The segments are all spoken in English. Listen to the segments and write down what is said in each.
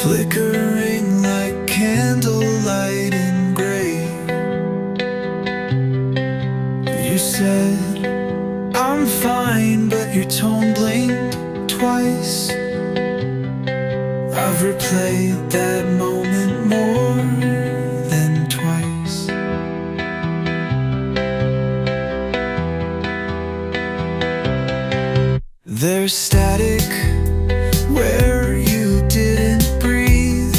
flickering like candlelight in gray. You said, I'm fine, but your tone blinked twice. I've replayed that moment more than twice. There's static where you didn't breathe,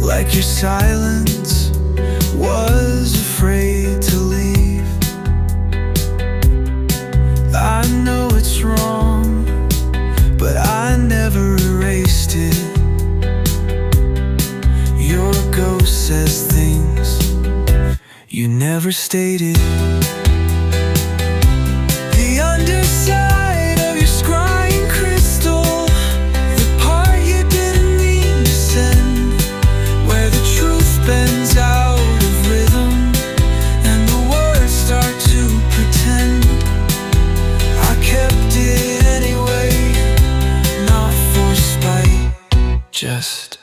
like your silence was afraid to leave. I know it's wrong, but I never erased it. Your ghost says things you never stated. The underside of your scrying crystal, the part you didn't mean to send, where the truth bends out of rhythm and the words start to pretend. I kept it anyway, not for spite, just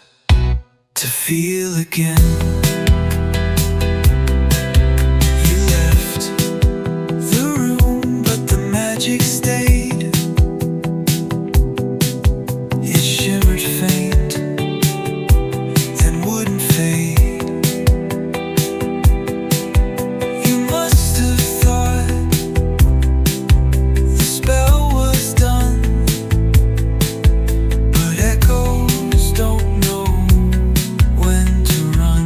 to feel again. You left the room, but the magic stayed. It shimmered faint, then wouldn't fade. You must have thought the spell was done, but echoes don't know when to run.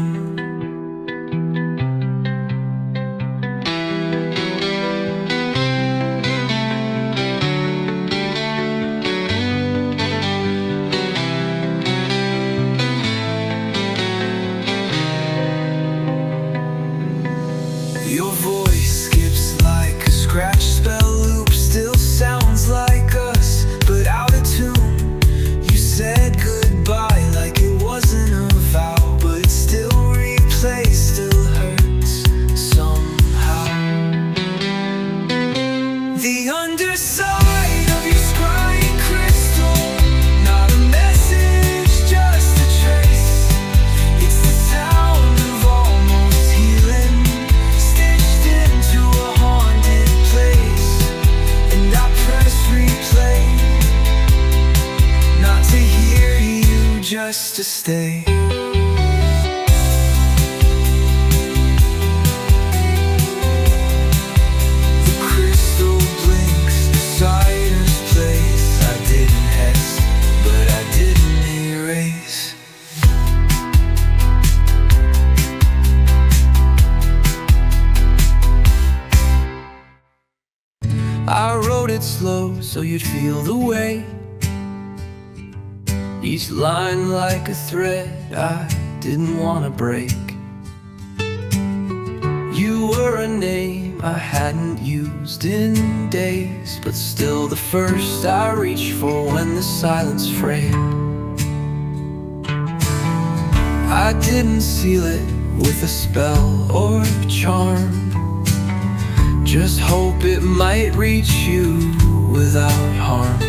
Your voice skips like a scratch spell loop, still sounds like us, but out of tune. You said goodbye like it wasn't a vow, but it still replays, still hurts somehow. The underside of your scrying crystal, not a message, just a trace. It's the sound of almost healing, stitched into a haunted place. And I press replay, not to hear you, just to stay. The crystal blinks, beside us place. I didn't hex, but I didn't erase. I wrote it slow so you'd feel the weight, each line like a thread I didn't want to break. You were a name I hadn't used in days, but still the first I reached for when the silence frayed. I didn't seal it with a spell or charm, just hope it might reach you without harm.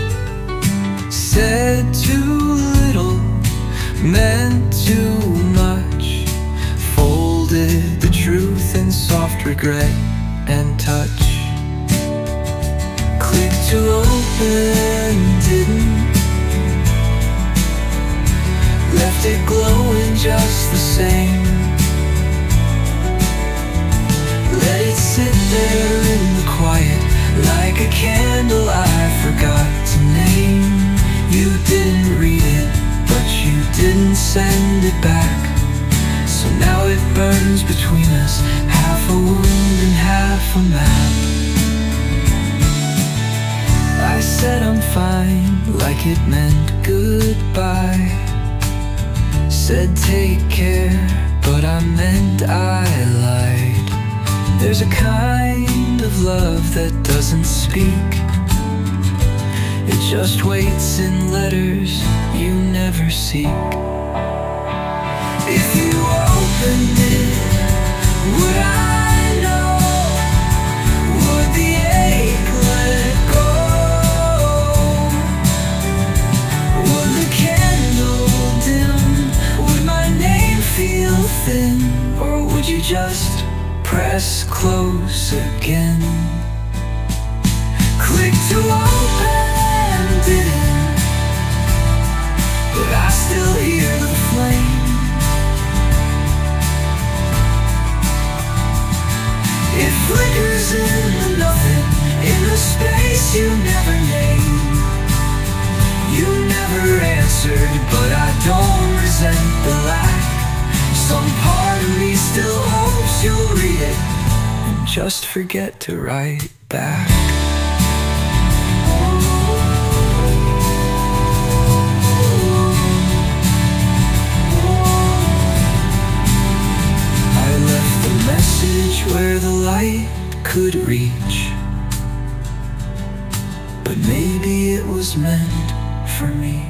Said too little, meant too much, folded the truth in soft regret and touch. Click to open, didn't, left it glowing just the same. Let it sit there in the quiet, like a candle I forgot to name. You didn't read it, but you didn't send it back, so now it burns between us, half a wound and half a map. I said I'm fine, like it meant goodbye. Said take care, but I meant I lied. There's a kind of love that doesn't speak, it just waits in letters you never seek. If you opened it, would I know? Would the ache let go? Would the just press close again. Click to open, didn't, but I still hear the flame. It flickers in the nothing, in the space you never named. You never answered, but I don't resent the lack. Some part of me still hopes you'll read it and just forget to write back. I left the message where the light could reach, but maybe it was meant for me.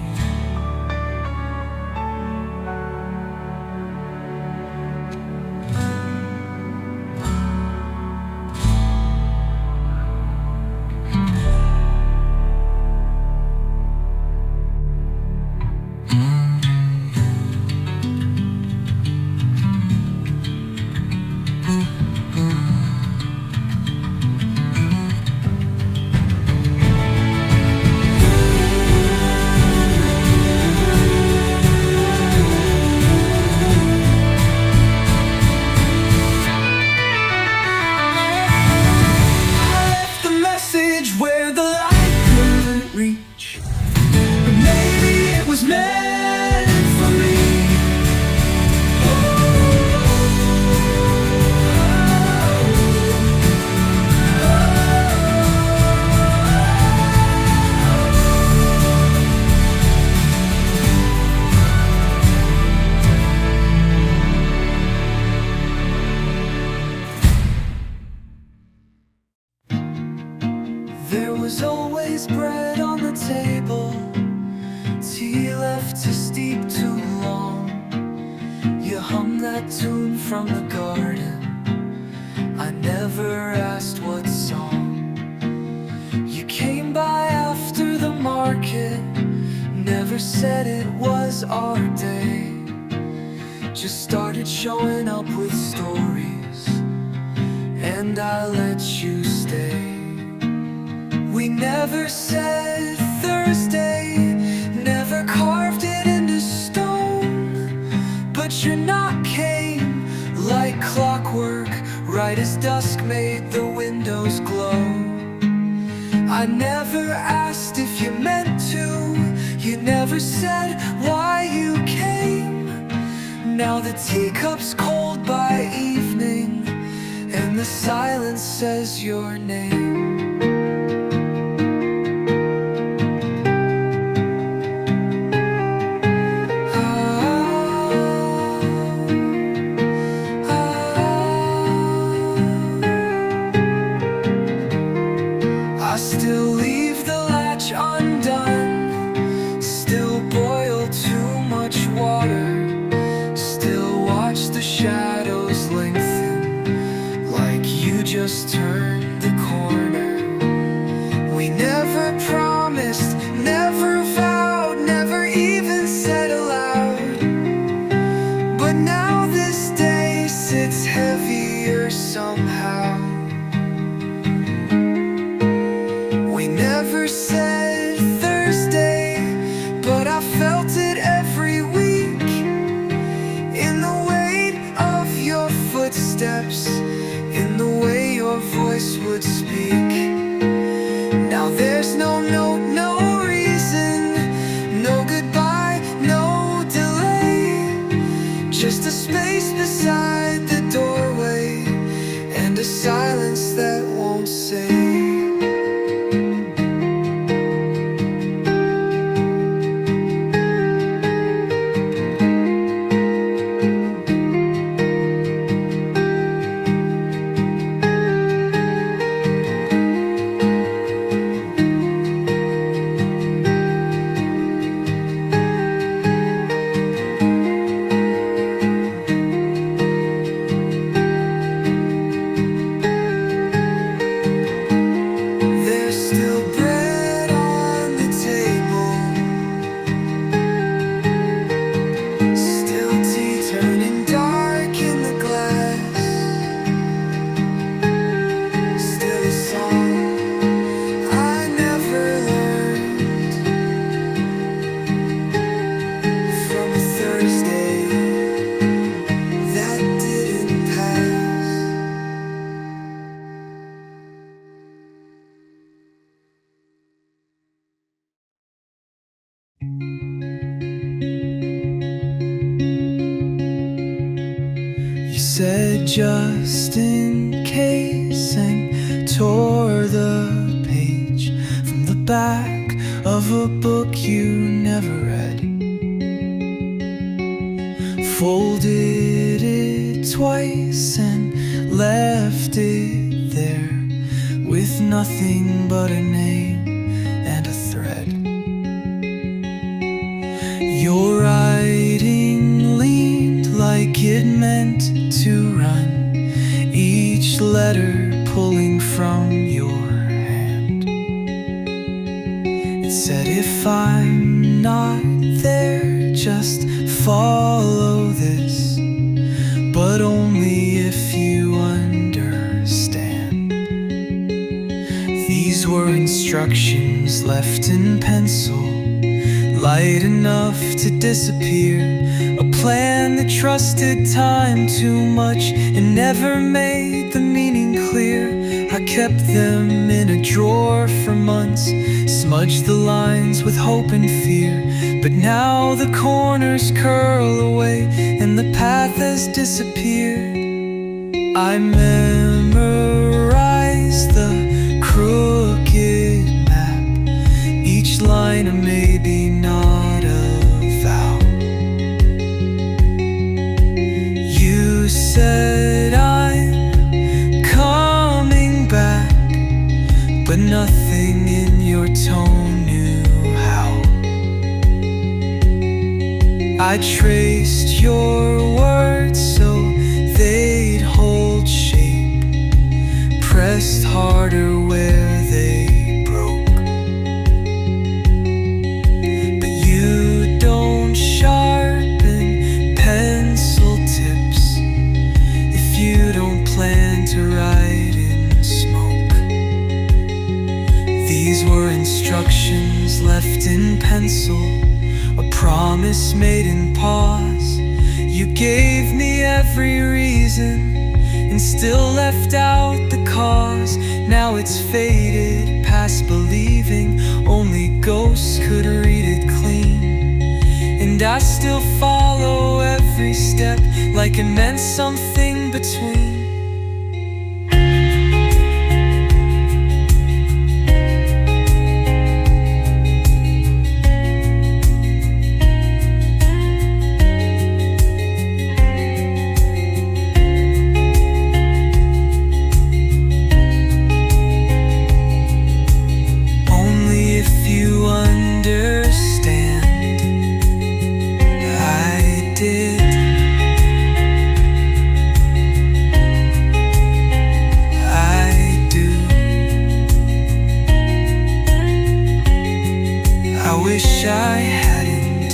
Where the light couldn't reach, but maybe it was meant for me. There was always bread on the table, tea left to steep too long. You hummed that tune from the garden, I never asked what song. You came by after the market, never said it was our day. Just started showing up with stories, and I let you stay. We never said Thursday, never carved it into stone, but your knock came like clockwork, right as dusk made the windows glow. I never asked if you meant to, you never said why you came. Now the teacup's cold by evening, and the silence says your name. I still leave the latch undone, still boil too much water, still watch the shadows lengthen like you just turned the corner. just in case, and tore the page from the back of a book you never read. Folded it twice and left it there, with nothing but a name and a thread. Your writing leaned like it meant to run, each letter pulling from your hand. It said, if I'm not there, just follow this, but only if you understand. These were instructions left in pencil, light enough to disappear. A plan that trusted time too much and never made the meaning clear. I kept them in a drawer for months, smudged the lines with hope and fear. But now the corners curl away and the path has disappeared. I memorized the crooked map, each line a maybe, not a vow. You said I'm coming back, but nothing in your tone knew how. I traced your words so they'd hold shape, pressed harder where they broke. But you don't sharpen pencil tips if you don't plan to write in smoke. These were instructions left in pencil, a promise made in pause. You gave me every reason and still left out the cause. Now it's faded past believing, only ghosts could read it clean. And I still follow every step like it meant something between. I wish I hadn't.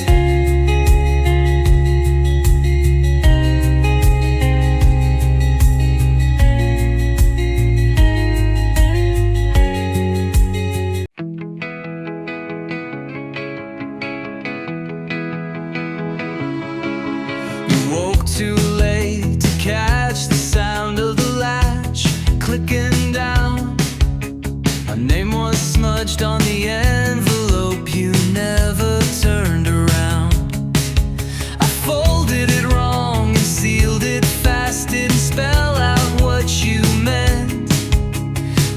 We woke too late to catch the sound of the latch clicking down. Our name was smudged on the envelope, you never turned around. I folded it wrong and sealed it fast, didn't spell out what you meant.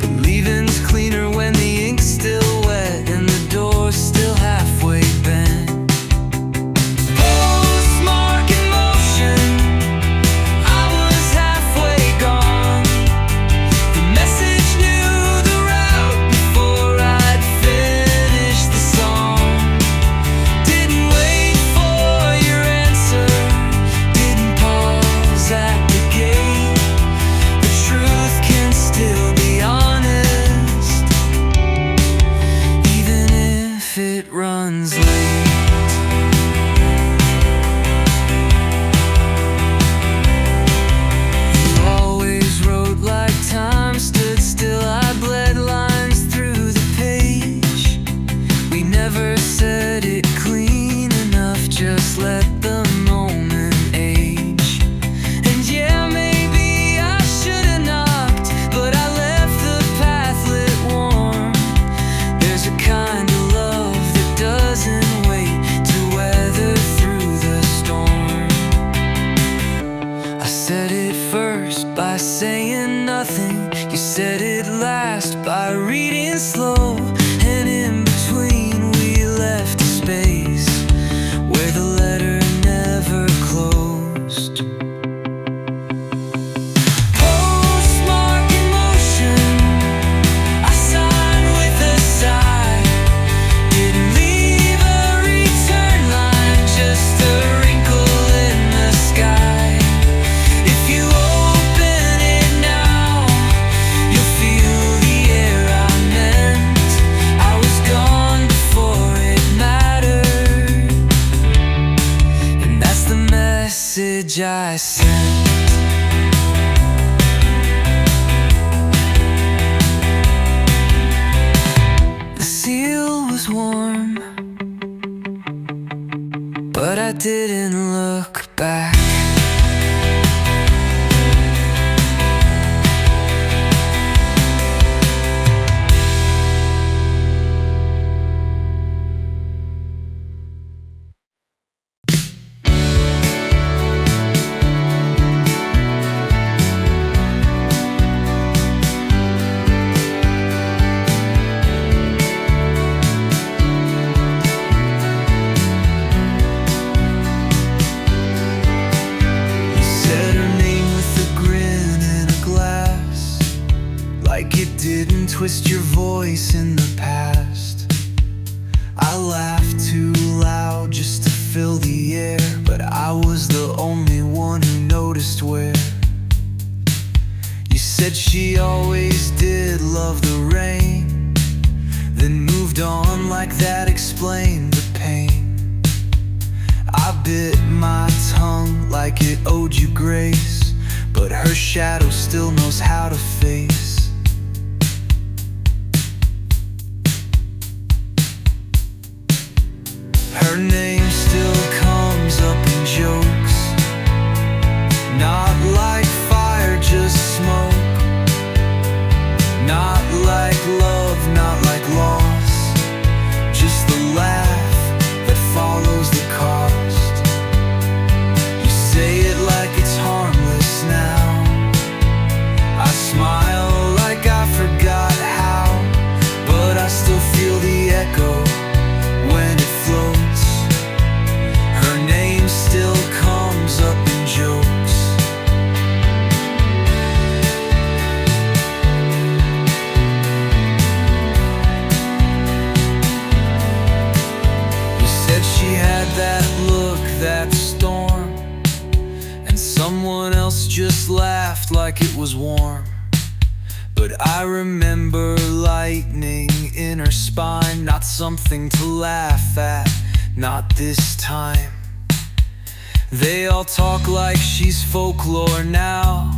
But leaving's cleaner when the ink's still wet and the door's still halfway bent. Postmark in motion, said it'd last by reading slow, and in between we left a space where the letter never closed. Postmark emotion, I signed with a sigh. Didn't leave a return line, just a wrinkle in the sky. If you open it now, you'll feel the air I meant. I was gone before it mattered, and that's the message I sent. The seal was warm, but I didn't look back. Like it didn't twist your voice in the past. I laughed too loud just to fill the air, but I was the only one who noticed where. You said she always did love the rain, then moved on like that explained the pain. I bit my tongue like it owed you grace, but her shadow still knows how to face. Her name still comes up in jokes, not like fire, just smoke. Not like love, not like loss, just the laugh that follows the cost. You say it like it's harmless now. I smile like I forgot how, but I still feel the echo when it flows. Her name still comes up in jokes. You said she had that look, that storm, and someone else just laughed like it was warm. But I remember lightning in her spine, not something to laugh at, not this time. They all talk like she's folklore now,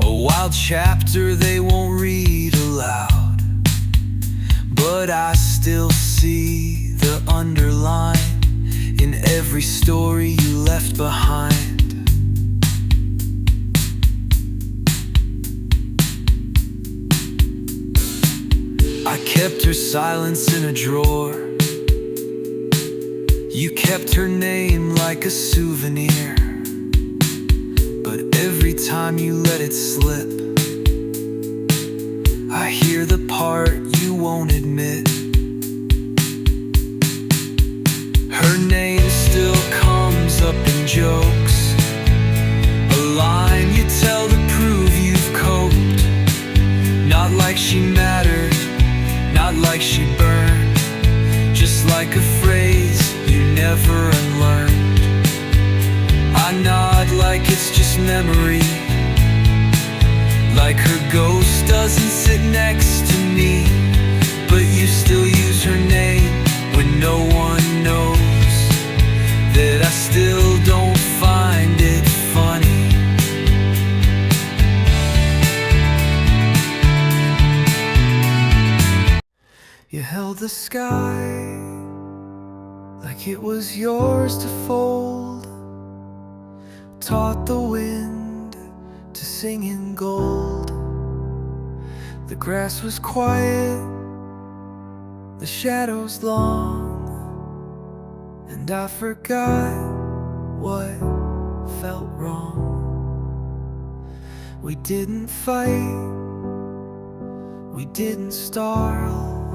a wild chapter they won't read aloud. But I still see the underline in every story you left behind. I kept her silence in a drawer. You kept her name like a souvenir, but every time you let it slip, I hear the part you won't admit. Her name still comes up in jokes, a line you tell to prove you've coped. Not like she mattered, not like she burned, just like a phrase you never unlearned. I nod like it's just memory, like her ghost doesn't sit next to me, but you still use her name when no one knows that I still don't find it funny. You held the sky like it was yours to fold, taught the wind to sing in gold. The grass was quiet, the shadows long, and I forgot what felt wrong. We didn't fight, we didn't startle.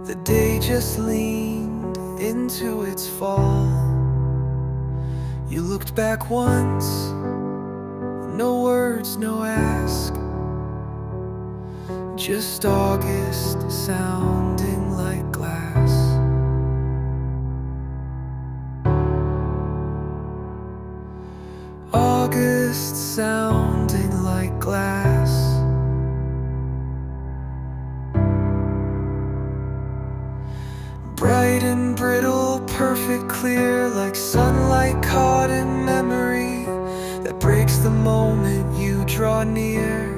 The day just leaned into its fall. You looked back once, no words, no ask, just August sounding like glass. August sounding like glass. Bright and brittle, perfect clear, like sunlight caught in memory that breaks the moment you draw near.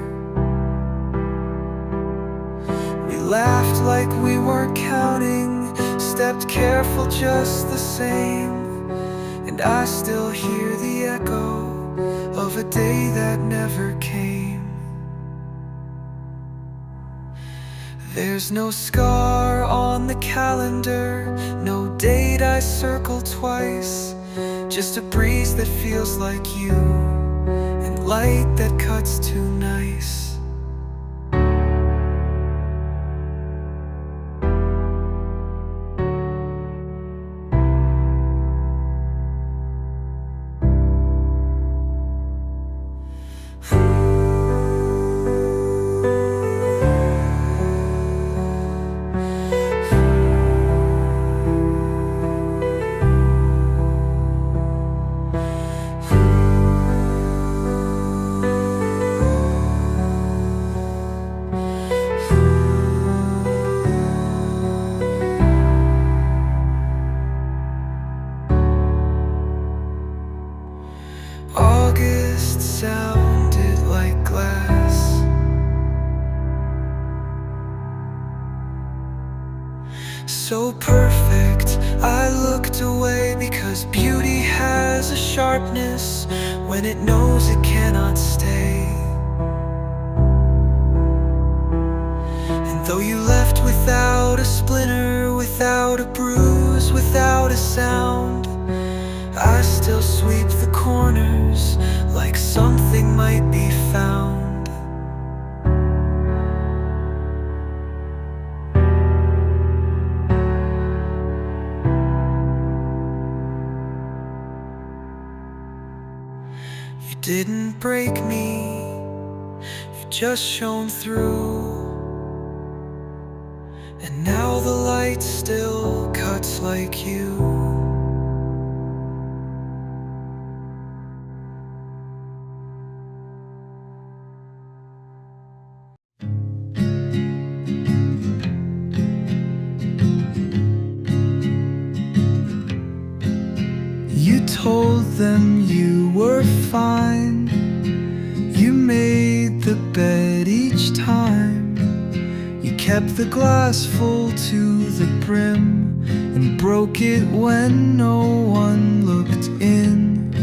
We laughed like we weren't counting, stepped careful just the same, and I still hear the echo of a day that never came. There's no scar on the calendar, no date I circle twice, just a breeze that feels like you, and light that cuts too nice. August sounded like glass. So perfect, I looked away, because beauty has a sharpness when it knows it cannot stay. And though you left without a splinter, without a bruise, without a sound, I still sweep the corners like something might be found. You didn't break me, you just shone through. And now the light still cuts like you. You told them you were fine. You made the bed each time. You kept the glass full to the brim and broke it when no one looked in.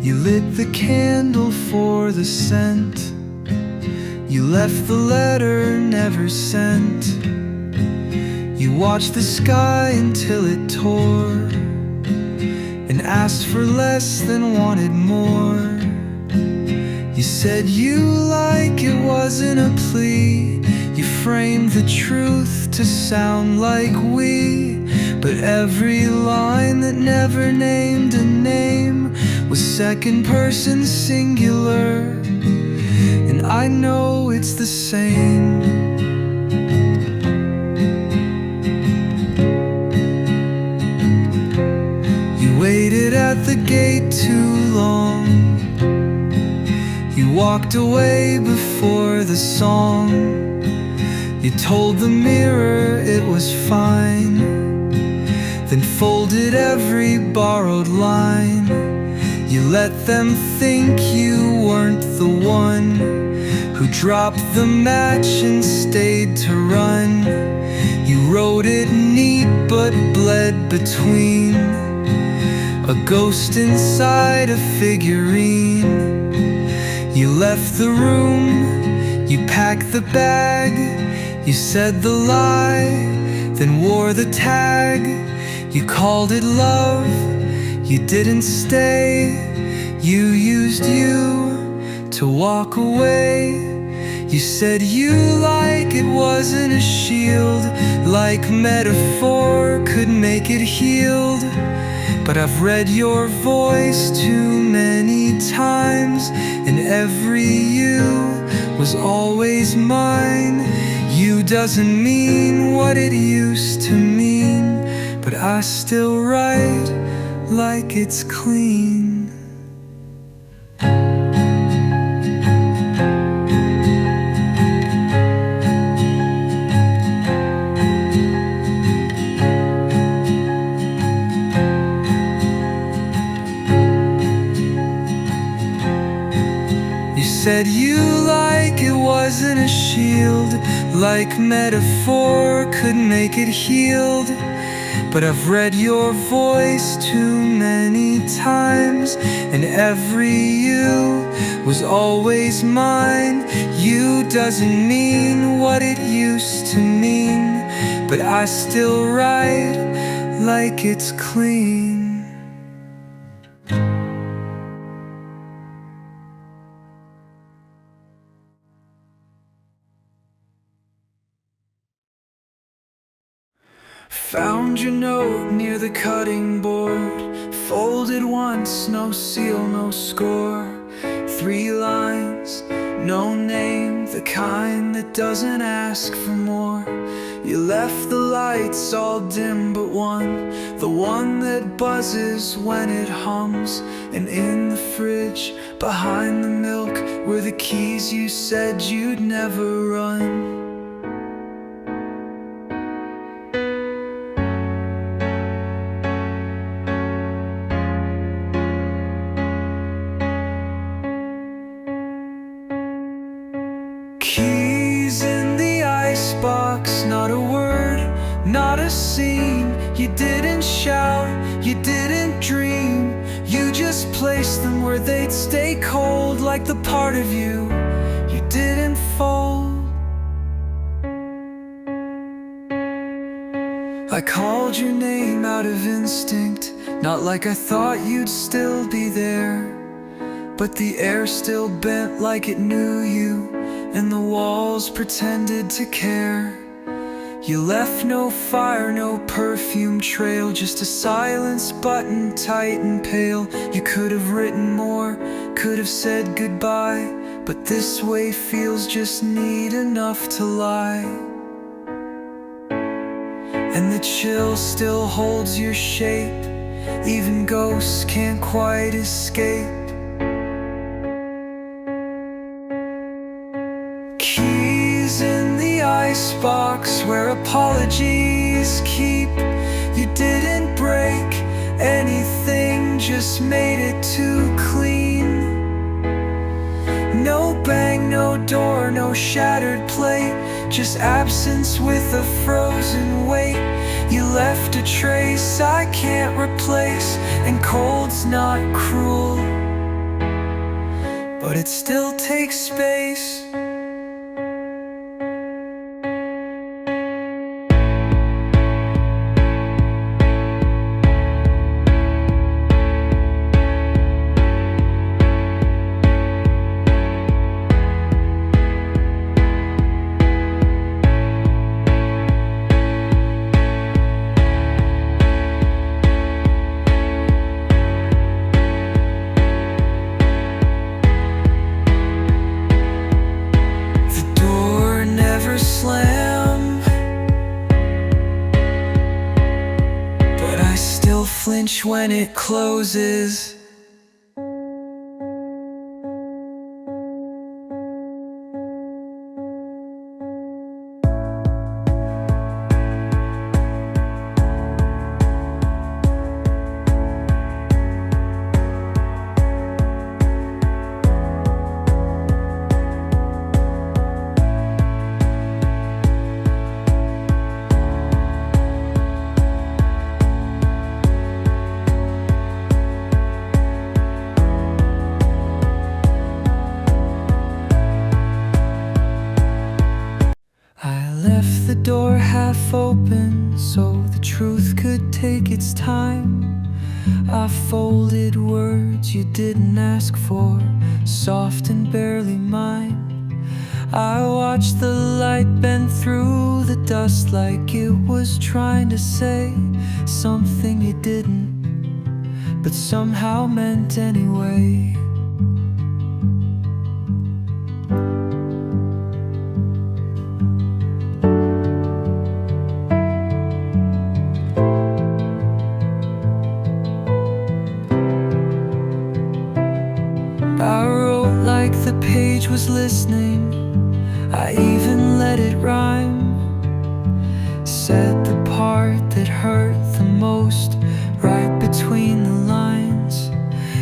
You lit the candle for the scent. You left the letter never sent. You watched the sky until it tore and asked for less than wanted more. You said you like it wasn't a plea. You framed the truth to sound like we, but every line that never named a name was second person singular, and I know it's the same. Waited at the gate too long. You walked away before the song. You told the mirror it was fine, then folded every borrowed line. You let them think you weren't the one who dropped the match and stayed to run. You wrote it neat but bled between, a ghost inside a figurine. You left the room, you packed the bag. You said the lie, then wore the tag. You called it love, you didn't stay. You used you to walk away. You said you like it wasn't a shield, like metaphor could make it healed. But I've read your voice too many times, and every you was always mine. You doesn't mean what it used to mean, but I still write like it's clean. Said you like it wasn't a shield, like metaphor could make it healed. But I've read your voice too many times, and every you was always mine. You doesn't mean what it used to mean, but I still write like it's clean. Found your note near the cutting board, folded once, no seal, no score. 3 lines, no name, the kind that doesn't ask for more. You left the lights all dim but one, the one that buzzes when it hums. And in the fridge, behind the milk, were the keys you said you'd never run. Keys in the icebox, not a word, not a scene. You didn't shout, you didn't dream. You just placed them where they'd stay cold, like the part of you didn't fold. I called your name out of instinct, not like I thought you'd still be there. But the air still bent like it knew you, and the walls pretended to care. You left no fire, no perfume trail, just a silence button tight and pale. You could have written more, could have said goodbye, but this way feels just neat enough to lie. And the chill still holds your shape, even ghosts can't quite escape. Keys in the icebox where apologies keep. You didn't break anything, just made it too clean. No bang, no door, no shattered plate, just absence with a frozen weight. You left a trace I can't replace, and cold's not cruel, but it still takes space. Slam, but I still flinch when it closes. The door half open so the truth could take its time. I folded words you didn't ask for, soft and barely mine. I watched the light bend through the dust like it was trying to say something it didn't, but somehow meant anyway. I wrote like the page was listening. I even let it rhyme. Said the part that hurt the most, right between the lines.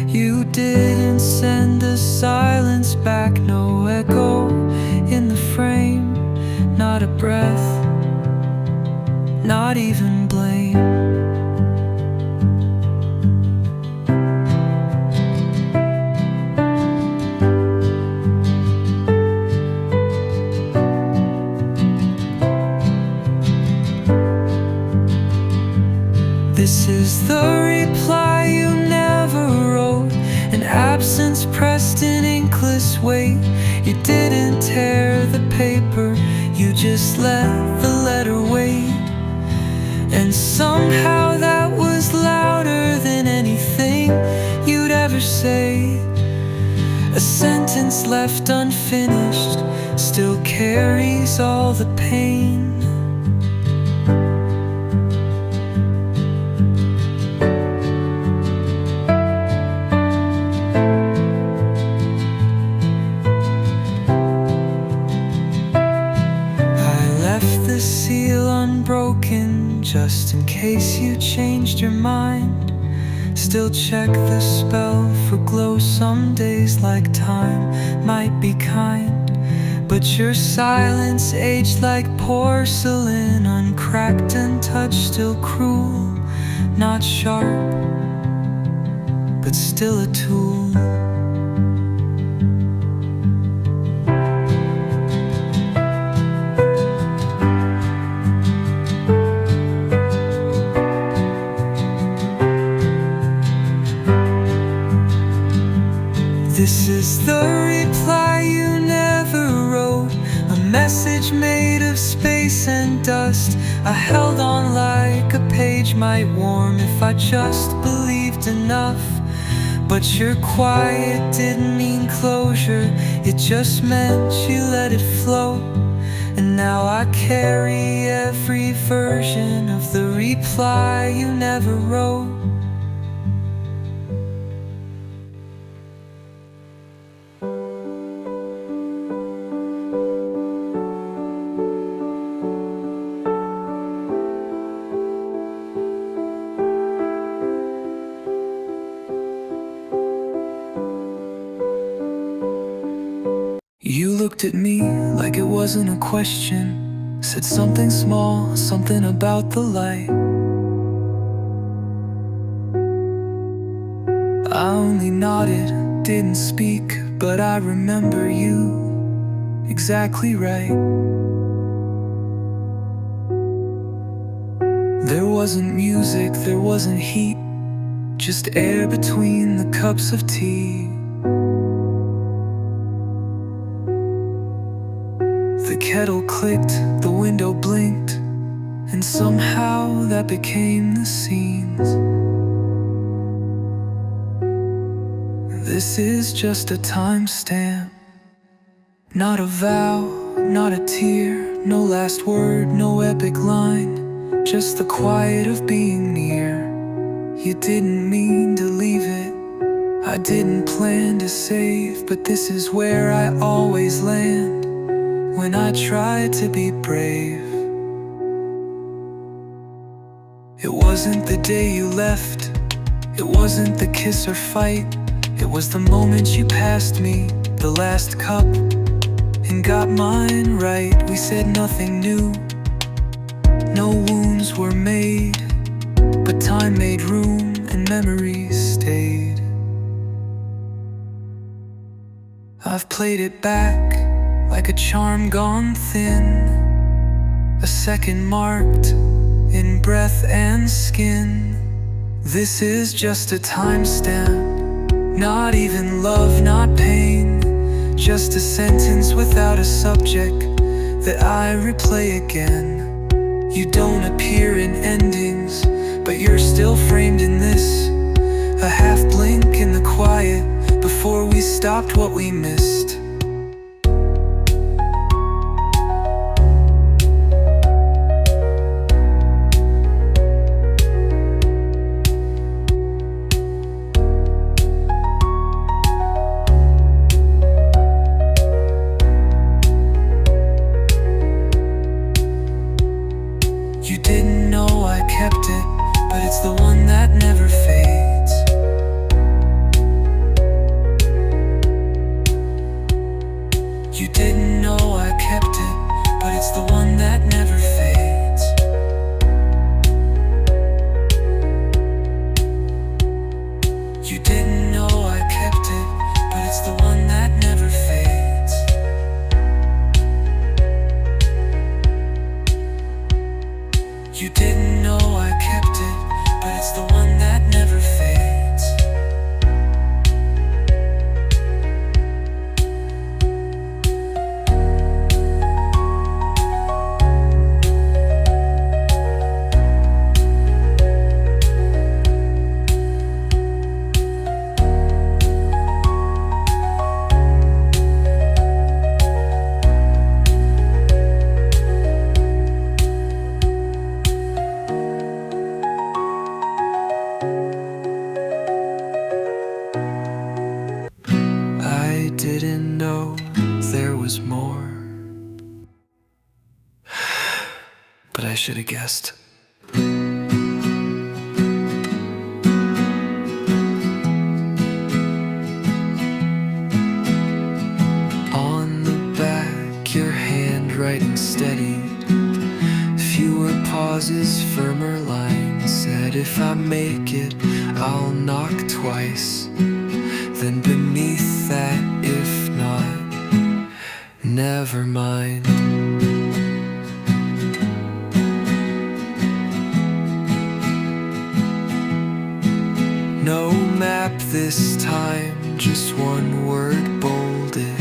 You didn't send the silence back, no echo in the frame. Not a breath, not even blame. This is the reply you never wrote, an absence pressed in inkless weight. You didn't tear the paper, you just let the letter wait. And somehow that was louder than anything you'd ever say. A sentence left unfinished still carries all the pain. The seal unbroken, just in case you changed your mind. Still check the spell for glow. Some days like time might be kind, but your silence aged like porcelain, uncracked and touched, still cruel. Not sharp, but still a tool. This is the reply you never wrote, a message made of space and dust. I held on like a page might warm if I just believed enough. But your quiet didn't mean closure, it just meant you let it flow. And now I carry every version of the reply you never wrote. You looked at me like it wasn't a question, said something small, something about the light. I only nodded, didn't speak, but I remember you exactly right. There wasn't music, there wasn't heat, just air between the cups of tea. The kettle clicked, the window blinked, and somehow that became the scenes. This is just a timestamp, not a vow, not a tear, no last word, no epic line, just the quiet of being near. You didn't mean to leave it, I didn't plan to save, but this is where I always land when I try to be brave. It wasn't the day you left, it wasn't the kiss or fight, it was the moment you passed me, the last cup, and got mine right. We said nothing new, no wounds were made, but time made room and memories stayed. I've played it back like a charm gone thin, a second marked in breath and skin. This is just a timestamp, not even love, not pain, just a sentence without a subject that I replay again. You don't appear in endings, but you're still framed in this. A half blink in the quiet before we stopped what we missed. You didn't know I kept it, but it's the one that never fades. You didn't know I kept it, but it's the one that never fades. You didn't know I kept it, but it's the one that never fades. You didn't know I kept it, but it's the one that never fades. I didn't know there was more, but I should have guessed. On the back, your handwriting steady. Fewer pauses, firmer lines. Said if I make it, I'll knock twice. Then beneath that, if not, never mind. No map this time, just one word bolded.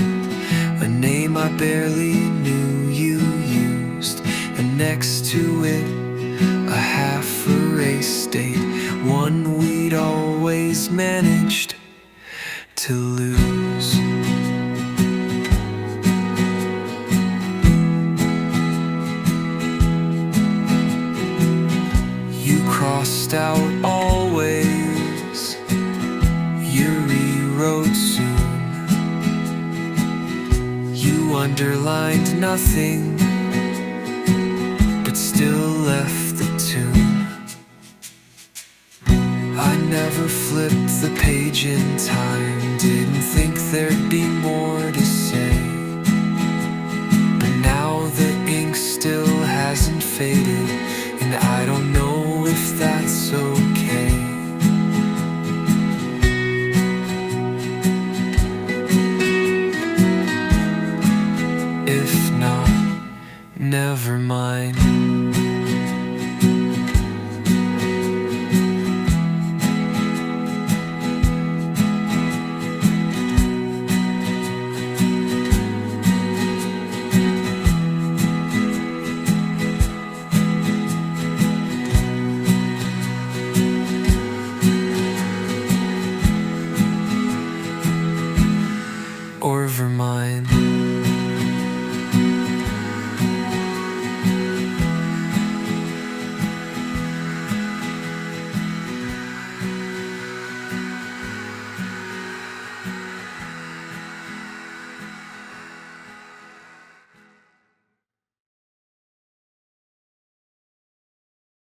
A name I barely knew you used, and next to it, a half erased date. One we'd always managed to lose. You crossed out always, you rewrote soon. You underlined nothing, but still left the tune. I never flipped the page in time, didn't think there'd be more.